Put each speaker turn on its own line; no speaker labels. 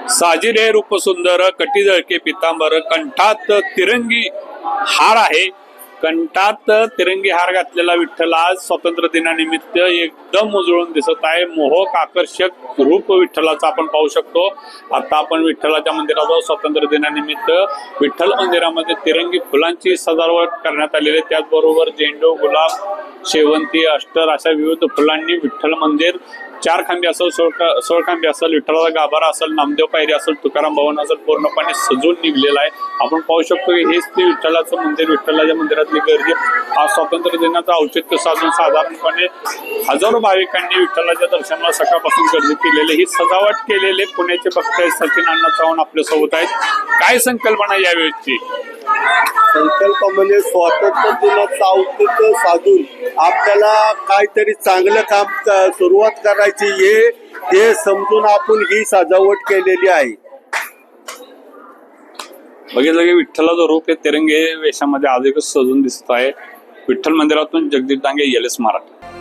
साजिरे रूपसुंदर कटी जळके पितांबर कंठात तिरंगी हार आहे. कंठात तिरंगी हार घातलेला विठ्ठल आज स्वातंत्र्य दिनानिमित्त एकदम उजळून दिसत आहे. मोहक आकर्षक रूप विठ्ठलाचं आपण पाहू शकतो. आता आपण विठ्ठलाच्या मंदिरात स्वातंत्र्य दिनानिमित्त विठ्ठल मंदिरामध्ये तिरंगी फुलांची सजावट करण्यात आलेली आहे. त्याचबरोबर झेंडू, गुलाब, शेवंती, अष्टर अशा विविध फुलांनी विठ्ठल मंदिर 4 खांबी असेल, 16 खांबी असेल, विठ्ठलाचा गाभारा असेल, नामदेव पायरी असेल, तुकाराम भवन असेल, पूर्णपणे सजून निघलेला आहे. आपण पाहू शकतो की हेच ते विठ्ठलाचं मंदिर. विठ्ठलाच्या मंदिरातली गर्दी आज स्वातंत्र्य दिनाचं औचित्य साधून साधारणपणे हजारो भाविकांनी विठ्ठलाच्या दर्शनाला सकाळपासून गर्दी केलेली. ही सजावट केलेले पुण्याचे बघताय सचिन अण्णा चव्हाण आपल्यासोबत आहेत. काय संकल्पना यावेळची?
संकल्प म्हणजे स्वातंत्र्य दिनाचं औचित्य साधून आपल्याला काहीतरी चांगलं काम सुरुवात करायची हे समजून आपण ही सजावट केलेली आहे.
बघितलं की विठ्ठलाचं रूप हे तिरंगे वेशामध्ये आज एकच सजून दिसत आहे. विठ्ठल मंदिरातून जगदीश डांगे, LS मराठी.